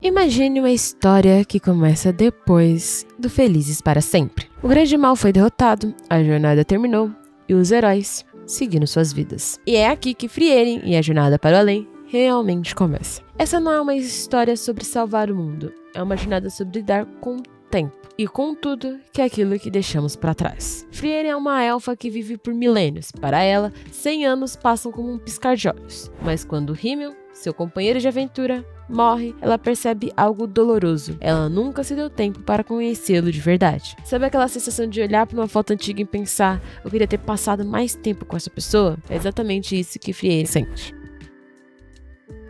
Imagine uma história que começa depois do Felizes para Sempre. O grande mal foi derrotado, a jornada terminou e os heróis seguiram suas vidas. E é aqui que Frieren e a Jornada para o Além realmente começa. Essa não é uma história sobre salvar o mundo, é uma jornada sobre lidar com o tempo e com tudo que é aquilo que deixamos para trás. Frieren é uma elfa que vive por milênios. Para ela, 100 anos passam como um piscar de olhos. Mas quando Himmel, seu companheiro de aventura, morre, ela percebe algo doloroso. Ela nunca se deu tempo para conhecê-lo de verdade. Sabe aquela sensação de olhar para uma foto antiga e pensar, eu queria ter passado mais tempo com essa pessoa? É exatamente isso que Frieren sente.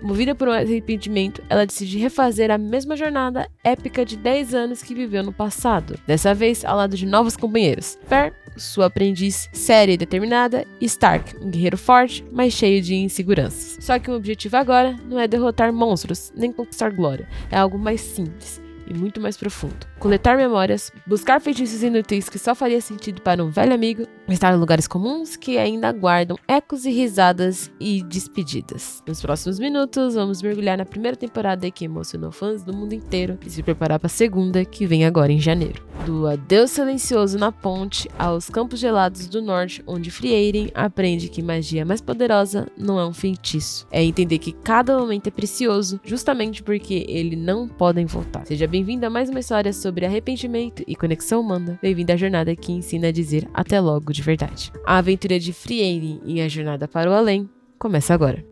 Movida por um arrependimento, ela decide refazer a mesma jornada épica de 10 anos que viveu no passado. Dessa vez, ao lado de novos companheiros. Fer, sua aprendiz séria e determinada, e Stark, um guerreiro forte, mas cheio de inseguranças. Só que o objetivo agora não é derrotar monstros, nem conquistar glória. É algo mais simples e muito mais profundo. Coletar memórias, buscar feitiços inúteis que só faria sentido para um velho amigo, estar em lugares comuns que ainda guardam ecos e risadas e despedidas. Nos próximos minutos, vamos mergulhar na primeira temporada que emocionou fãs do mundo inteiro e se preparar para a segunda, que vem agora em janeiro. Do adeus silencioso na ponte aos campos gelados do norte, onde Frieren aprende que magia mais poderosa não é um feitiço. É entender que cada momento é precioso, justamente porque eles não podem voltar. Seja bem-vindo a mais uma história sobre arrependimento e conexão humana. Bem-vindo à jornada que ensina a dizer até logo de verdade. A aventura de Frieren e a Jornada para o Além começa agora.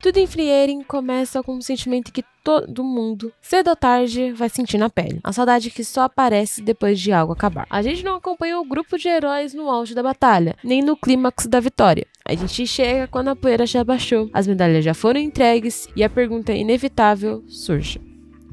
Tudo em Frieren começa com um sentimento que todo mundo, cedo ou tarde, vai sentir na pele. A saudade que só aparece depois de algo acabar. A gente não acompanha o grupo de heróis no auge da batalha, nem no clímax da vitória. A gente chega quando a poeira já baixou, as medalhas já foram entregues e a pergunta inevitável surge.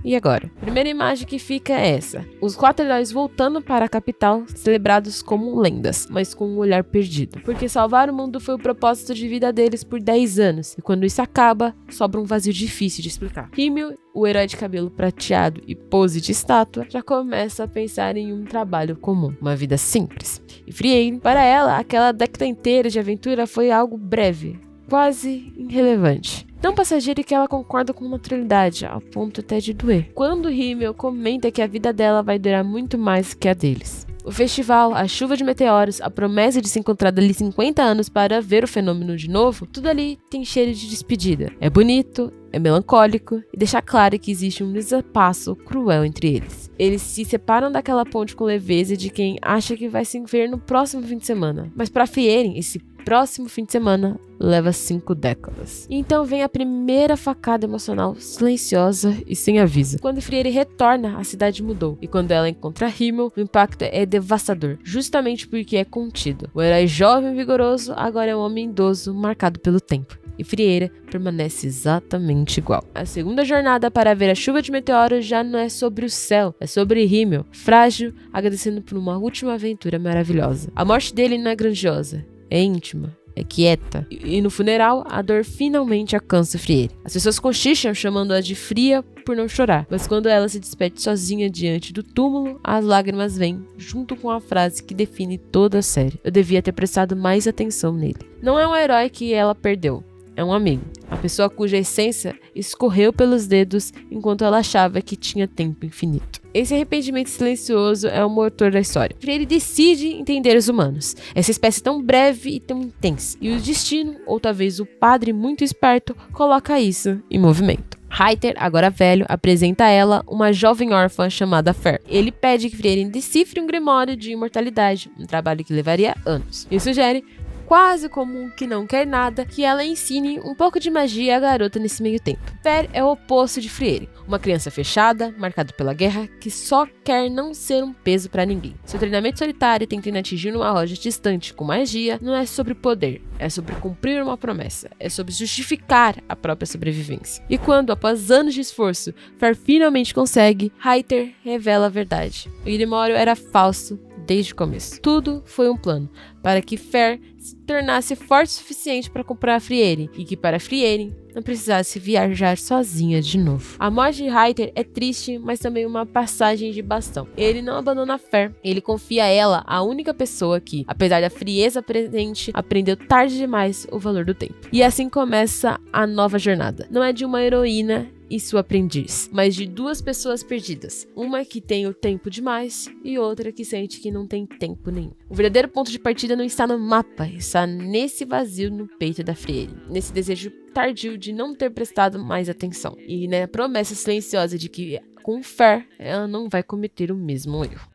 E agora? A primeira imagem que fica é essa. Os 4 heróis voltando para a capital, celebrados como lendas, mas com um olhar perdido. Porque salvar o mundo foi o propósito de vida deles por 10 anos. E quando isso acaba, sobra um vazio difícil de explicar. Himmel, o herói de cabelo prateado e pose de estátua, já começa a pensar em um trabalho comum. Uma vida simples. E Frieren, para ela, aquela década inteira de aventura foi algo breve, quase irrelevante. Tão passageiro que ela concorda com naturalidade, ao ponto até de doer. Quando Himmel comenta que a vida dela vai durar muito mais que a deles. O festival, a chuva de meteoros, a promessa de se encontrar dali 50 anos para ver o fenômeno de novo, tudo ali tem cheiro de despedida. É bonito, é melancólico e deixa claro que existe um desapasso cruel entre eles. Eles se separam daquela ponte com leveza de quem acha que vai se ver no próximo fim de semana. Mas para Frieren, esse próximo fim de semana leva 5 décadas. E então vem a primeira facada emocional, silenciosa e sem aviso. Quando Frieren retorna, a cidade mudou. E quando ela encontra Himmel, o impacto é devastador, justamente porque é contido. O herói jovem e vigoroso agora é um homem idoso, marcado pelo tempo. E Frieren permanece exatamente igual. A segunda jornada para ver a chuva de meteoros já não é sobre o céu, é sobre Himmel, frágil, agradecendo por uma última aventura maravilhosa. A morte dele não é grandiosa, é íntima, é quieta. E no funeral, a dor finalmente alcança Frieren. As pessoas cochicham chamando-a de fria por não chorar, mas quando ela se despede sozinha diante do túmulo, as lágrimas vêm, junto com a frase que define toda a série. Eu devia ter prestado mais atenção nele. Não é um herói que ela perdeu, é um amigo. A pessoa cuja essência escorreu pelos dedos enquanto ela achava que tinha tempo infinito. Esse arrependimento silencioso é o motor da história. Frieren decide entender os humanos, essa espécie tão breve e tão intensa. E o destino, ou talvez o padre muito esperto, coloca isso em movimento. Reiter, agora velho, apresenta a ela uma jovem órfã chamada Fer. Ele pede que Frieren decifre um grimório de imortalidade, um trabalho que levaria anos. E sugere, quase como um que não quer nada, que ela ensine um pouco de magia à garota nesse meio tempo. Fer é o oposto de Frieren, uma criança fechada, marcada pela guerra, que só quer não ser um peso pra ninguém. Seu treinamento solitário tentando atingir uma rocha distante com magia não é sobre poder, é sobre cumprir uma promessa, é sobre justificar a própria sobrevivência. E quando, após anos de esforço, Fer finalmente consegue, Reiter revela a verdade. O Grimório era falso desde o começo. Tudo foi um plano para que Fer se tornasse forte o suficiente para comprar a Frieren e que para Frieren não precisasse viajar sozinha de novo. A morte de Reiter é triste, mas também uma passagem de bastão. Ele não abandona Fer, ele confia a ela, a única pessoa que, apesar da frieza presente, aprendeu tarde demais o valor do tempo. E assim começa a nova jornada. Não é de uma heroína, e sua aprendiz, mas de duas pessoas perdidas. Uma que tem o tempo demais e outra que sente que não tem tempo nenhum. O verdadeiro ponto de partida não está no mapa, está nesse vazio no peito da Friere, nesse desejo tardio de não ter prestado mais atenção e na promessa silenciosa de que, com fé, ela não vai cometer o mesmo erro.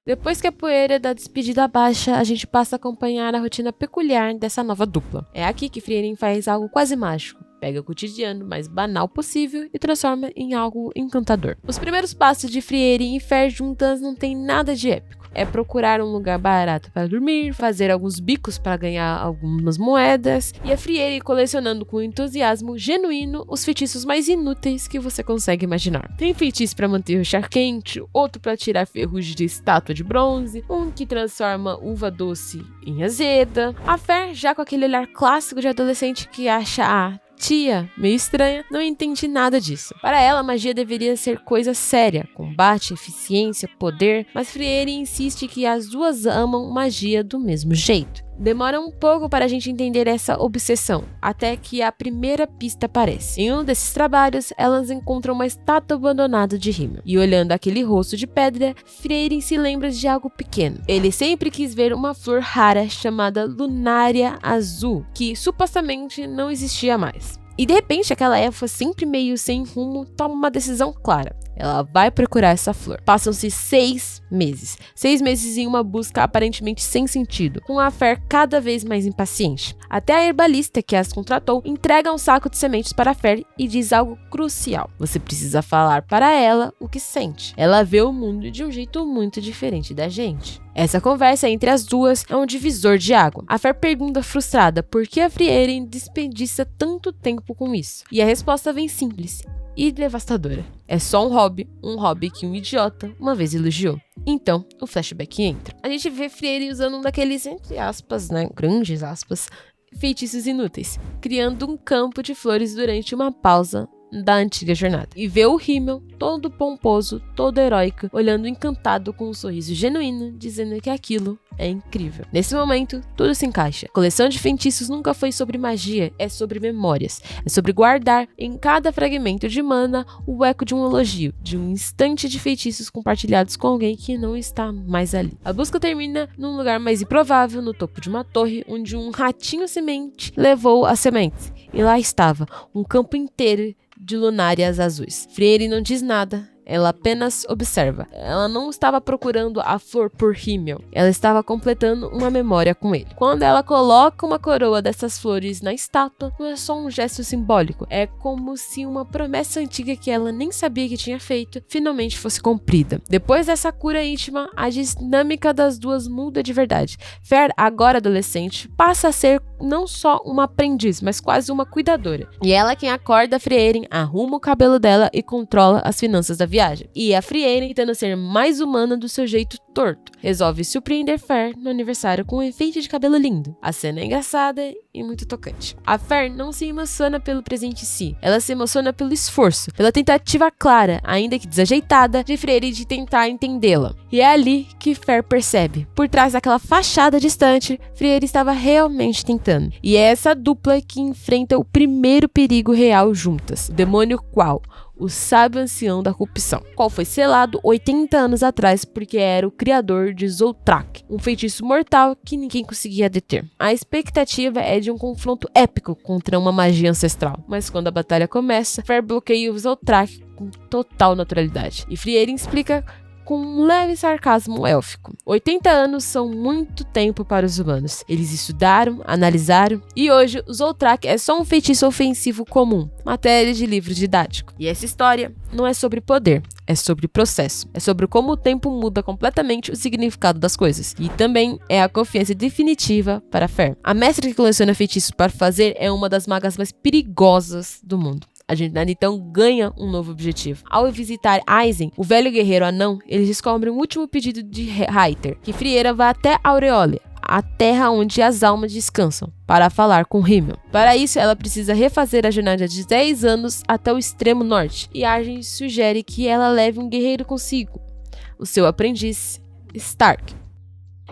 Depois que a poeira da despedida baixa, a gente passa a acompanhar a rotina peculiar dessa nova dupla. É aqui que Frieren faz algo quase mágico. Pega o cotidiano mais banal possível e transforma em algo encantador. Os primeiros passos de Frieren e Fer juntas não tem nada de épico. É procurar um lugar barato para dormir, fazer alguns bicos para ganhar algumas moedas, e a Friere colecionando com entusiasmo genuíno os feitiços mais inúteis que você consegue imaginar. Tem feitiço para manter o char quente, outro para tirar ferrugem de estátua de bronze, um que transforma uva doce em azeda. A Fer, já com aquele olhar clássico de adolescente que acha a tia, meio estranha, não entende nada disso. Para ela, magia deveria ser coisa séria, combate, eficiência, poder, mas Friere insiste que as duas amam magia do mesmo jeito. Demora um pouco para a gente entender essa obsessão, até que a primeira pista aparece. Em um desses trabalhos, elas encontram uma estátua abandonada de Himmel. E olhando aquele rosto de pedra, Friere se lembra de algo pequeno. Ele sempre quis ver uma flor rara chamada Lunária Azul, que supostamente não existia mais. E de repente, aquela elfa, sempre meio sem rumo, toma uma decisão clara. Ela vai procurar essa flor. Passam-se 6 meses. 6 meses em uma busca aparentemente sem sentido, com a Fer cada vez mais impaciente. Até a herbalista que as contratou entrega um saco de sementes para a Fer e diz algo crucial. Você precisa falar para ela o que sente. Ela vê o mundo de um jeito muito diferente da gente. Essa conversa entre as duas é um divisor de água. A Fer pergunta frustrada por que a Friere desperdiça tanto tempo com isso. E a resposta vem simples e devastadora. É só um hobby que um idiota uma vez elogiou. Então, o flashback entra. A gente vê Friere usando um daqueles, entre aspas, grandes aspas, feitiços inúteis, criando um campo de flores durante uma pausa da antiga jornada. E vê o Himmel, todo pomposo, todo heróico, olhando encantado com um sorriso genuíno, dizendo que aquilo é incrível. Nesse momento, tudo se encaixa. A coleção de feitiços nunca foi sobre magia, é sobre memórias. É sobre guardar em cada fragmento de mana o eco de um elogio, de um instante de feitiços compartilhados com alguém que não está mais ali. A busca termina num lugar mais improvável, no topo de uma torre, onde um ratinho semente levou as sementes. E lá estava, um campo inteiro de lunárias azuis. Friere não diz nada, ela apenas observa. Ela não estava procurando a flor por Himmel, ela estava completando uma memória com ele. Quando ela coloca uma coroa dessas flores na estátua, não é só um gesto simbólico, é como se uma promessa antiga que ela nem sabia que tinha feito, finalmente fosse cumprida. Depois dessa cura íntima, a dinâmica das duas muda de verdade. Fer, agora adolescente, passa a ser não só uma aprendiz, mas quase uma cuidadora. E ela quem acorda a Friere, arruma o cabelo dela e controla as finanças da viagem. E a Friere, tentando ser mais humana do seu jeito torto, resolve surpreender Fer no aniversário com um efeito de cabelo lindo. A cena é engraçada e muito tocante. A Fer não se emociona pelo presente em si, ela se emociona pelo esforço, pela tentativa clara, ainda que desajeitada, de Friere de tentar entendê-la. E é ali que Fer percebe, por trás daquela fachada distante, Friere estava realmente tentando. E é essa dupla que enfrenta o primeiro perigo real juntas. O demônio qual? O sábio ancião da corrupção, qual foi selado 80 anos atrás porque era o criador de Zoltrak, um feitiço mortal que ninguém conseguia deter. A expectativa é de um confronto épico contra uma magia ancestral, mas quando a batalha começa, Fer bloqueia o Zoltrak com total naturalidade. E Friere explica com um leve sarcasmo élfico. 80 anos são muito tempo para os humanos. Eles estudaram, analisaram, e hoje o Zoltrak é só um feitiço ofensivo comum, matéria de livro didático. E essa história não é sobre poder, é sobre processo. É sobre como o tempo muda completamente o significado das coisas. E também é a confiança definitiva para Fer. A mestra que coleciona feitiços para fazer é uma das magas mais perigosas do mundo. A jornada então ganha um novo objetivo. Ao visitar Aizen, o velho guerreiro anão, eles descobrem um último pedido de Reiter, que Friere vá até Aureolia, a terra onde as almas descansam, para falar com Himmel. Para isso, ela precisa refazer a jornada de 10 anos até o extremo norte, e Arjen sugere que ela leve um guerreiro consigo, o seu aprendiz, Stark.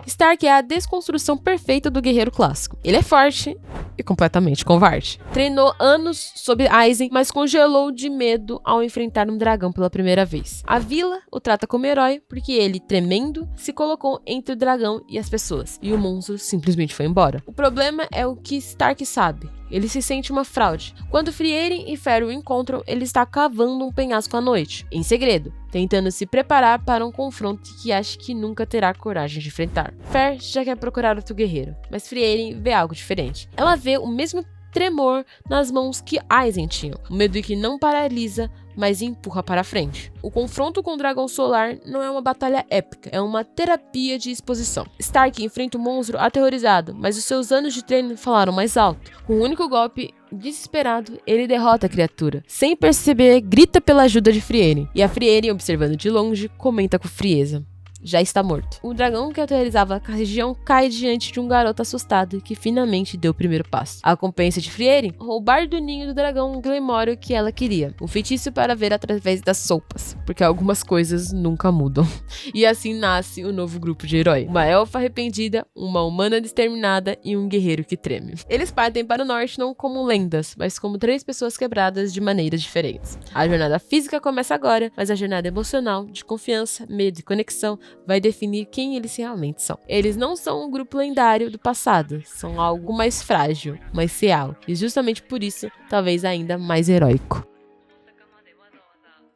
Stark é a desconstrução perfeita do guerreiro clássico. Ele é forte e completamente covarde. Treinou anos sob Aizen, mas congelou de medo ao enfrentar um dragão pela primeira vez. A vila o trata como herói porque ele, tremendo, se colocou entre o dragão e as pessoas, e o monstro simplesmente foi embora. O problema é o que Stark sabe. Ele se sente uma fraude. Quando Frieren e Fer o encontram, ele está cavando um penhasco à noite, em segredo, tentando se preparar para um confronto que acha que nunca terá coragem de enfrentar. Fer já quer procurar outro guerreiro, mas Frieren vê algo diferente. Ela vê o mesmo tremor nas mãos que Aizen tinha, um medo que não paralisa, mas empurra para frente. O confronto com o Dragão Solar não é uma batalha épica, é uma terapia de exposição. Stark enfrenta o monstro aterrorizado, mas os seus anos de treino falaram mais alto. Com um único golpe, desesperado, ele derrota a criatura. Sem perceber, grita pela ajuda de Frieren, e a Frieren, observando de longe, comenta com frieza: já está morto. O dragão que aterrorizava a região cai diante de um garoto assustado que finalmente deu o primeiro passo. A recompensa de Frieren: roubar do ninho do dragão Glemório que ela queria. Um feitiço para ver através das sopas, porque algumas coisas nunca mudam. E assim nasce o novo grupo de herói. Uma elfa arrependida, uma humana exterminada e um guerreiro que treme. Eles partem para o norte não como lendas, mas como 3 pessoas quebradas de maneiras diferentes. A jornada física começa agora, mas a jornada emocional, de confiança, medo e conexão, vai definir quem eles realmente são. Eles não são um grupo lendário do passado, são algo mais frágil, mais real, e justamente por isso, talvez ainda mais heróico.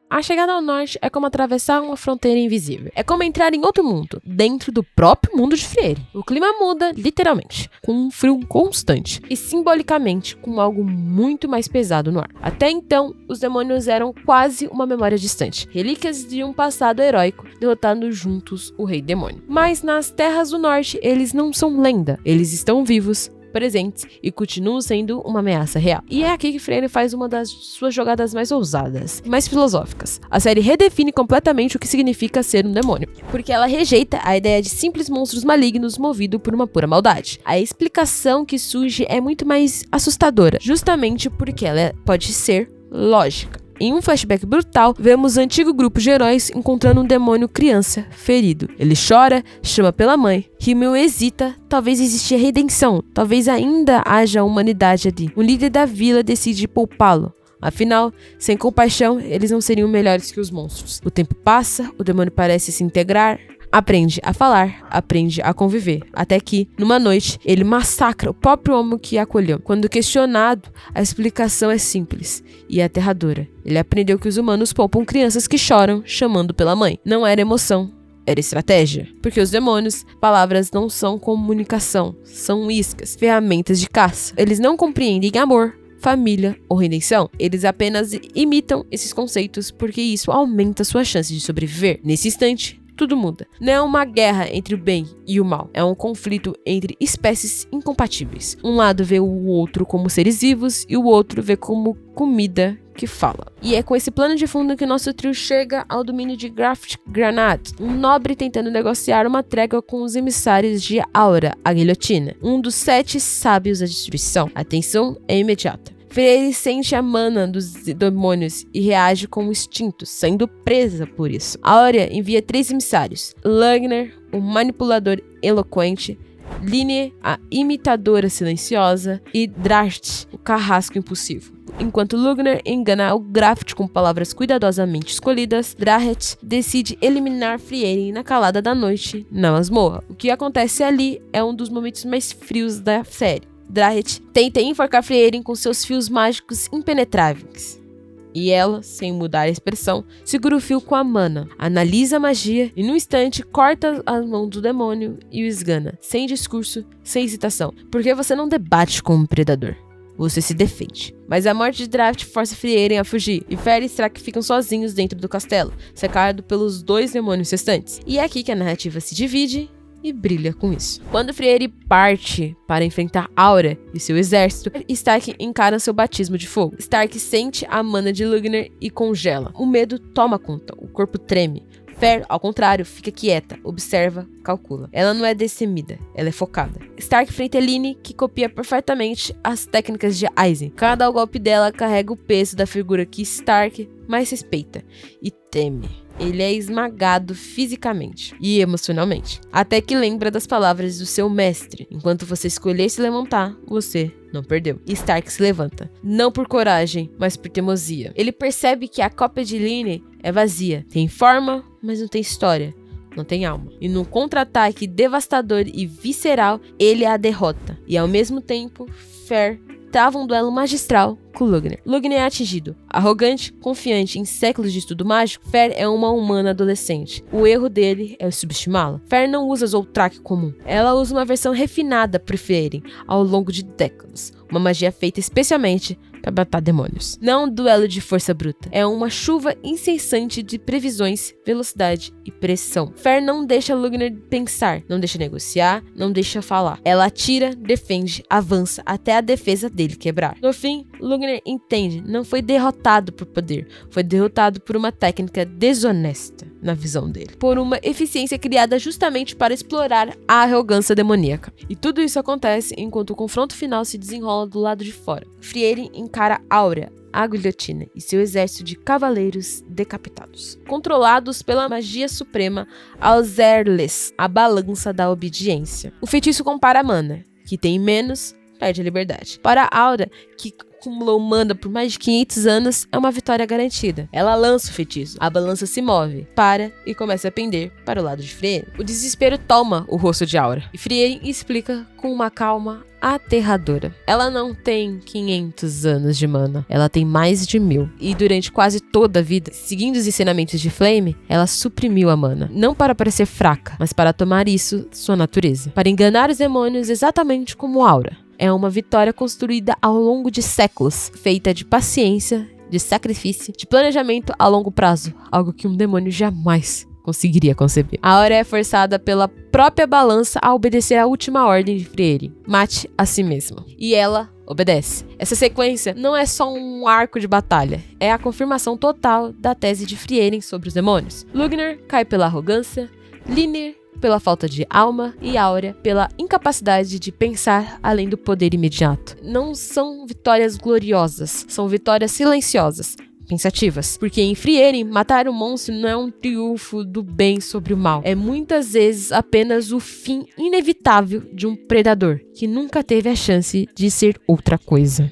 A chegada ao norte é como atravessar uma fronteira invisível. É como entrar em outro mundo, dentro do próprio mundo de Frieren. O clima muda, literalmente, com um frio constante, e simbolicamente, com algo muito mais pesado no ar. Até então, os demônios eram quase uma memória distante, relíquias de um passado heróico, derrotando juntos o Rei Demônio. Mas nas terras do norte, eles não são lenda, eles estão vivos, presentes e continuam sendo uma ameaça real. E é aqui que Frieren faz uma das suas jogadas mais ousadas, mais filosóficas. A série redefine completamente o que significa ser um demônio, porque ela rejeita a ideia de simples monstros malignos movidos por uma pura maldade. A explicação que surge é muito mais assustadora, justamente porque ela pode ser lógica. Em um flashback brutal, vemos o antigo grupo de heróis encontrando um demônio criança ferido. Ele chora, chama pela mãe. Himmel hesita, talvez exista redenção, talvez ainda haja humanidade ali. O líder da vila decide poupá-lo. Afinal, sem compaixão, eles não seriam melhores que os monstros. O tempo passa, o demônio parece se integrar, aprende a falar, aprende a conviver, até que, numa noite, ele massacra o próprio homem que acolheu. Quando questionado, a explicação é simples e aterradora. Ele aprendeu que os humanos poupam crianças que choram, chamando pela mãe. Não era emoção, era estratégia. Porque os demônios, palavras não são comunicação, são iscas, ferramentas de caça. Eles não compreendem amor, família ou redenção. Eles apenas imitam esses conceitos porque isso aumenta sua chance de sobreviver. Nesse instante, tudo muda. Não é uma guerra entre o bem e o mal. É um conflito entre espécies incompatíveis. Um lado vê o outro como seres vivos e o outro vê como comida que fala. E é com esse plano de fundo que nosso trio chega ao domínio de Graft Granat, um nobre tentando negociar uma trégua com os emissários de Aura, a guilhotina, um dos 7 sábios da destruição. A tensão é imediata. Frieren sente a mana dos demônios e reage com o instinto, sendo presa por isso. Áurea envia 3 emissários: Lugner, o manipulador eloquente, Line, a imitadora silenciosa, e Drast, o carrasco impulsivo. Enquanto Lugner engana o Graft com palavras cuidadosamente escolhidas, Drahet decide eliminar Frieren na calada da noite na masmorra. O que acontece ali é um dos momentos mais frios da série. Drahet tenta enforcar Frieren com seus fios mágicos impenetráveis. E ela, sem mudar a expressão, segura o fio com a mana, analisa a magia e num instante corta as mãos do demônio e o esgana, sem discurso, sem hesitação. Porque você não debate com um predador, você se defende. Mas a morte de Draht força Frieren a fugir, e Fer e Strack ficam sozinhos dentro do castelo, cercados pelos 2 demônios restantes. E é aqui que a narrativa se divide e brilha com isso. Quando Frieren parte para enfrentar Aura e seu exército, Stark encara seu batismo de fogo. Stark sente a mana de Lugner e congela. O medo toma conta, o corpo treme. Fer, ao contrário, fica quieta, observa, calcula. Ela não é destemida, ela é focada. Stark enfrenta Line, que copia perfeitamente as técnicas de Aizen. Cada golpe dela carrega o peso da figura que Stark mais respeita e teme. ele é esmagado fisicamente e emocionalmente, até que lembra das palavras do seu mestre: enquanto você escolher se levantar, você não perdeu. E Stark se levanta, não por coragem, mas por teimosia. Ele percebe que a cópia de Linney é vazia, tem forma, mas não tem história, não tem alma. E num contra-ataque devastador e visceral, ele a derrota. E ao mesmo tempo, Fer trava um duelo magistral com Lugner. Lugner é atingido. Arrogante, confiante em séculos de estudo mágico, Fer é uma humana adolescente. O erro dele é subestimá-la. Fer não usa Zoltrak comum. Ela usa uma versão refinada por Frieren ao longo de décadas. Uma magia feita especialmente para matar demônios. Não um duelo de força bruta. É uma chuva incessante de previsões, velocidade e pressão. Fer não deixa Lugner pensar, não deixa negociar, não deixa falar. Ela atira, defende, avança até a defesa dele quebrar. No fim, Lugner entende, não foi derrotado por poder, foi derrotado por uma técnica desonesta, na visão dele. Por uma eficiência criada justamente para explorar a arrogância demoníaca. E tudo isso acontece enquanto o confronto final se desenrola do lado de fora. Frieren encara Áurea, a guilhotina e seu exército de cavaleiros decapitados, controlados pela magia suprema Alzerles, a balança da obediência. O feitiço compara a mana, que tem menos, perde a liberdade. Para Áurea, que acumulou mana por mais de 500 anos, é uma vitória garantida. Ela lança o feitiço, a balança se move, para e começa a pender para o lado de Frieren. O desespero toma o rosto de Áurea, e Frieren explica com uma calma aterradora. Ela não tem 500 anos de mana, ela tem mais de 1000. E durante quase toda a vida, seguindo os ensinamentos de Flame, ela suprimiu a mana. Não para parecer fraca, mas para tomar isso sua natureza. Para enganar os demônios exatamente como Áurea. É uma vitória construída ao longo de séculos, feita de paciência, de sacrifício, de planejamento a longo prazo, algo que um demônio jamais conseguiria conceber. A Áurea é forçada pela própria balança a obedecer à última ordem de Frieren: mate a si mesma. E ela obedece. Essa sequência não é só um arco de batalha, é a confirmação total da tese de Frieren sobre os demônios. Lugner cai pela arrogância, Linney pela falta de alma e Áurea pela incapacidade de pensar além do poder imediato. Não são vitórias gloriosas, são vitórias silenciosas, pensativas. Porque em Frieren, matar o monstro não é um triunfo do bem sobre o mal. É muitas vezes apenas o fim inevitável de um predador que nunca teve a chance de ser outra coisa.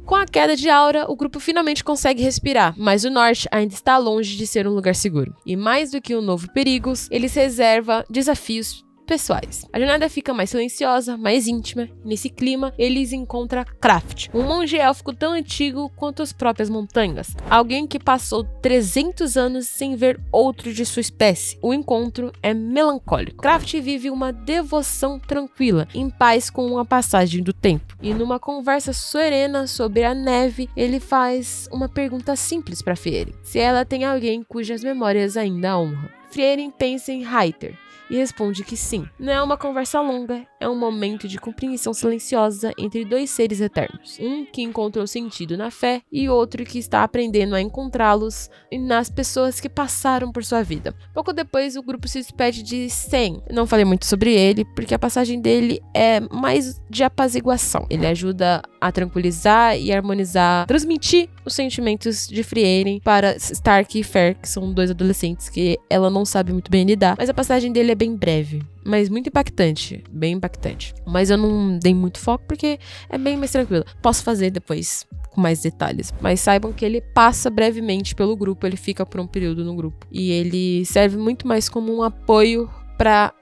Com a queda de Áurea, o grupo finalmente consegue respirar, mas o norte ainda está longe de ser um lugar seguro. E mais do que um novo perigo, eles reservam desafios pessoais. A jornada fica mais silenciosa, mais íntima. Nesse clima, eles encontram Kraft, um monge élfico tão antigo quanto as próprias montanhas. Alguém que passou 300 anos sem ver outro de sua espécie. O encontro é melancólico. Kraft vive uma devoção tranquila, em paz com a passagem do tempo. E numa conversa serena sobre a neve, ele faz uma pergunta simples para Frieren: se ela tem alguém cujas memórias ainda a honram. Frieren pensa em Hayter e responde que sim. Não é uma conversa longa, é um momento de compreensão silenciosa entre dois seres eternos. Um que encontrou sentido na fé e outro que está aprendendo a encontrá-los nas pessoas que passaram por sua vida. Pouco depois, o grupo se despede de Sen. Não falei muito sobre ele, porque a passagem dele é mais de apaziguação. Ele ajuda a tranquilizar e harmonizar, transmitir os sentimentos de Frieren para Stark e Fer, que são dois adolescentes que ela não sabe muito bem lidar. Mas a passagem dele é bem breve, mas muito impactante, bem impactante. Mas eu não dei muito foco porque é bem mais tranquilo. Posso fazer depois com mais detalhes, mas saibam que ele passa brevemente pelo grupo, ele fica por um período no grupo e ele serve muito mais como um apoio para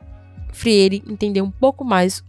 Frieren entender um pouco mais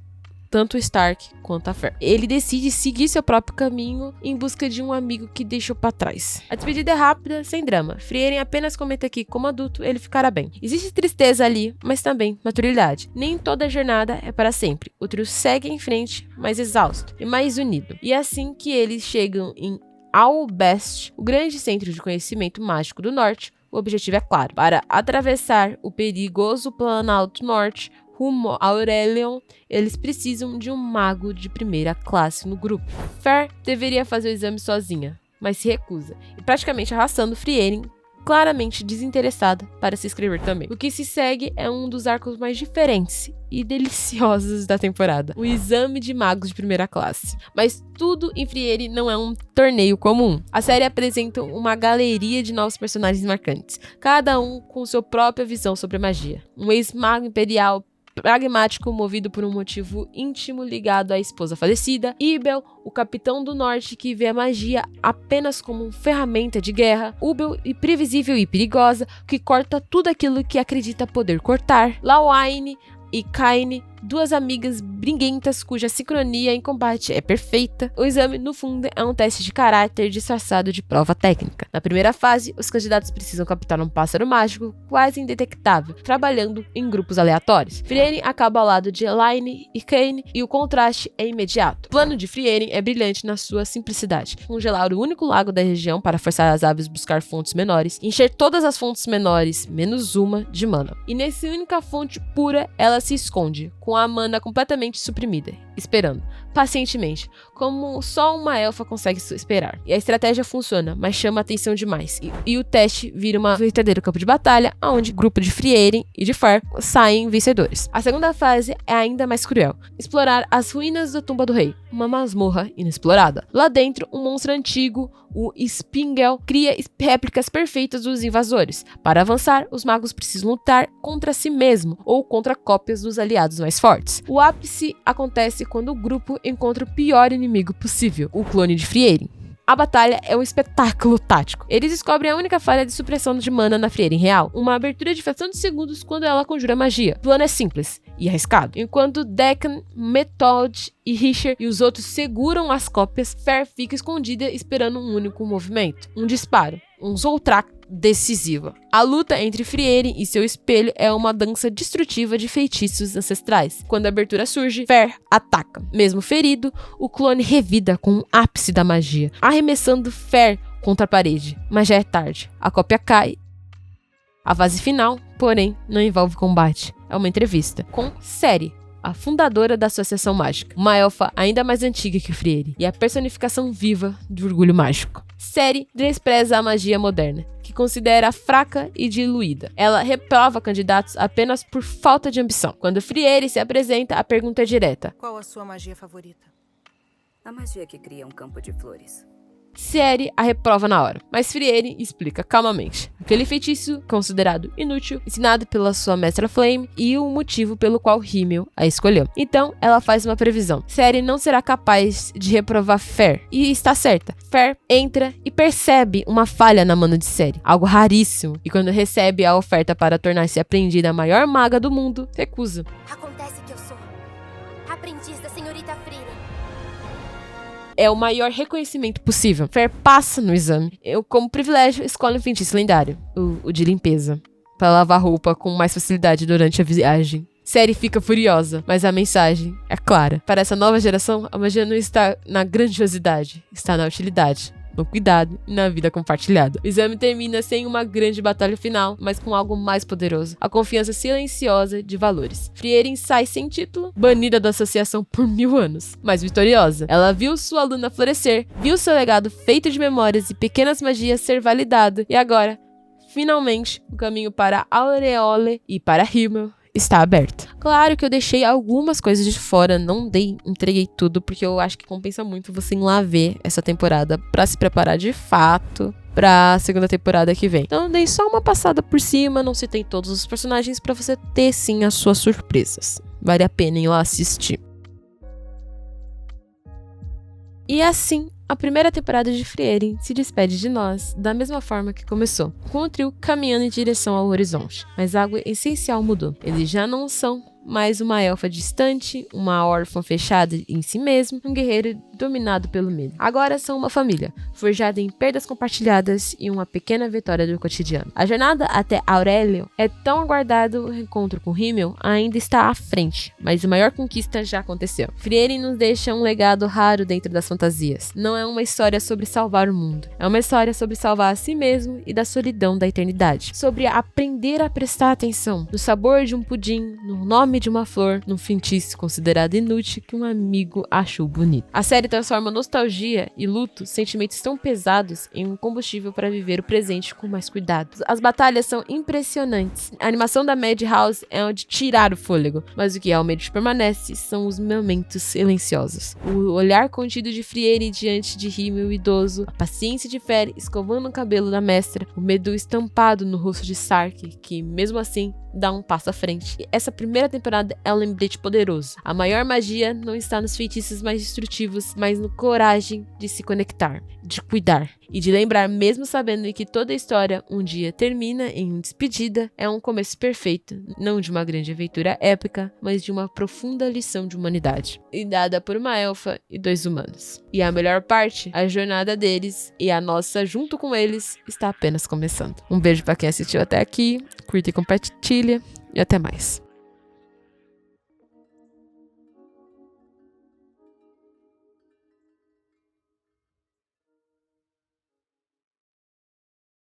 tanto o Stark quanto a Fer. Ele decide seguir seu próprio caminho em busca de um amigo que deixou para trás. A despedida é rápida, sem drama. Frieren apenas comenta que, como adulto, ele ficará bem. Existe tristeza ali, mas também maturidade. Nem toda jornada é para sempre. O trio segue em frente, mais exausto e mais unido. E é assim que eles chegam em Albest, o grande centro de conhecimento mágico do norte, o objetivo é claro: para atravessar o perigoso Planalto Norte rumo a Aurelion, eles precisam de um mago de primeira classe no grupo. Fer deveria fazer o exame sozinha, mas se recusa, e praticamente arrastando Frieren claramente desinteressada para se inscrever também. O que se segue é um dos arcos mais diferentes e deliciosos da temporada, o exame de magos de primeira classe. Mas tudo em Frieren não é um torneio comum. A série apresenta uma galeria de novos personagens marcantes, cada um com sua própria visão sobre a magia. Um ex-mago imperial pragmático, movido por um motivo íntimo ligado à esposa falecida. Ibel, o capitão do norte que vê a magia apenas como ferramenta de guerra. Ubel, imprevisível e perigosa, que corta tudo aquilo que acredita poder cortar. Lawaine e Kaine, duas amigas briguentas cuja sincronia em combate é perfeita. O exame, no fundo, é um teste de caráter disfarçado de prova técnica. Na primeira fase, os candidatos precisam capturar um pássaro mágico quase indetectável, trabalhando em grupos aleatórios. Frieren acaba ao lado de Elaine e Kaine e o contraste é imediato. O plano de Frieren é brilhante na sua simplicidade: congelar o único lago da região para forçar as aves a buscar fontes menores, encher todas as fontes menores, menos uma, de mana. E nessa única fonte pura, ela se esconde, com a mana completamente suprimida, esperando, pacientemente, como só uma elfa consegue esperar. E a estratégia funciona, mas chama a atenção demais. E o teste vira um verdadeiro campo de batalha, onde o grupo de Frieren e de Far saem vencedores. A segunda fase é ainda mais cruel: explorar as ruínas da tumba do rei, uma masmorra inexplorada. Lá dentro, um monstro antigo, o Spingel, cria réplicas perfeitas dos invasores. Para avançar, os magos precisam lutar contra si mesmo ou contra cópias dos aliados mais fortes. O ápice acontece quando o grupo encontra o pior inimigo possível, o clone de Frieren. A batalha é um espetáculo tático. Eles descobrem a única falha de supressão de mana na Frieren real, uma abertura de fração de segundos quando ela conjura magia. O plano é simples e arriscado. Enquanto Deccan, Method e Richard e os outros seguram as cópias, Fer fica escondida esperando um único movimento, um disparo, um Zoltrak decisiva. A luta entre Frieren e seu espelho é uma dança destrutiva de feitiços ancestrais. Quando a abertura surge, Fer ataca. Mesmo ferido, o clone revida com o ápice da magia, arremessando Fer contra a parede. Mas já é tarde. A cópia cai. A fase final, porém, não envolve combate. É uma entrevista com Ciri, a fundadora da Associação Mágica, uma elfa ainda mais antiga que Frieren e a personificação viva do orgulho mágico. Ciri despreza a magia moderna, que considera fraca e diluída. Ela reprova candidatos apenas por falta de ambição. Quando Frieren se apresenta, a pergunta é direta: qual a sua magia favorita? A magia que cria um campo de flores. Ciri a reprova na hora, mas Frieren explica calmamente aquele feitiço considerado inútil, ensinado pela sua mestra Flame, e o motivo pelo qual Himmel a escolheu. Então, ela faz uma previsão: Ciri não será capaz de reprovar Fer, e está certa. Fer entra e percebe uma falha na mana de Ciri, algo raríssimo, e quando recebe a oferta para tornar-se aprendida a maior maga do mundo, recusa. Acontece que eu sou aprendiz da senhorita Frieren. É o maior reconhecimento possível. Fer passa no exame. Eu, como privilégio, escolho um feitiço lendário, o de limpeza, para lavar roupa com mais facilidade durante a viagem. Ciri fica furiosa, mas a mensagem é clara. Para essa nova geração, a magia não está na grandiosidade, está na utilidade, no cuidado e na vida compartilhada. O exame termina sem uma grande batalha final, mas com algo mais poderoso: a confiança silenciosa de valores. Frieren sai sem título, banida da associação por 1000 anos, mas vitoriosa. Ela viu sua aluna florescer, viu seu legado feito de memórias e pequenas magias ser validado, e agora, finalmente, o caminho para Aureole e para Himmel está aberto. Claro que eu deixei algumas coisas de fora, não entreguei tudo, porque eu acho que compensa muito você ir lá ver essa temporada pra se preparar de fato pra segunda temporada que vem. Então eu dei só uma passada por cima, não citei todos os personagens pra você ter sim as suas surpresas. Vale a pena ir lá assistir. E assim, a primeira temporada de Frieren se despede de nós da mesma forma que começou, com o trio caminhando em direção ao horizonte. Mas algo essencial mudou. Eles já não são mais uma elfa distante, uma órfã fechada em si mesmo, um guerreiro dominado pelo medo. Agora são uma família, forjada em perdas compartilhadas e uma pequena vitória do cotidiano. A jornada até Aurélio é tão aguardado, o reencontro com Himmel ainda está à frente, mas a maior conquista já aconteceu. Frieren nos deixa um legado raro dentro das fantasias. Não é uma história sobre salvar o mundo, é uma história sobre salvar a si mesmo e da solidão da eternidade. Sobre aprender a prestar atenção no sabor de um pudim, no nome de uma flor, num feitiço considerado inútil que um amigo achou bonito. A série série transforma nostalgia e luto, sentimentos tão pesados, em um combustível para viver o presente com mais cuidado. As batalhas são impressionantes. A animação da Madhouse é onde tirar o fôlego, mas o que realmente permanece são os momentos silenciosos. O olhar contido de Friere diante de Himmel idoso, a paciência de Fer escovando o cabelo da mestra, o medo estampado no rosto de Stark, que mesmo assim dá um passo à frente. E essa primeira temporada é um lembrete poderoso. A maior magia não está nos feitiços mais destrutivos, mas no coragem de se conectar, de cuidar e de lembrar, mesmo sabendo que toda a história um dia termina em uma despedida, é um começo perfeito, não de uma grande aventura épica, mas de uma profunda lição de humanidade, e dada por uma elfa e 2 humanos. E a melhor parte, a jornada deles e a nossa junto com eles está apenas começando. Um beijo para quem assistiu até aqui, curta e compartilha, e até mais.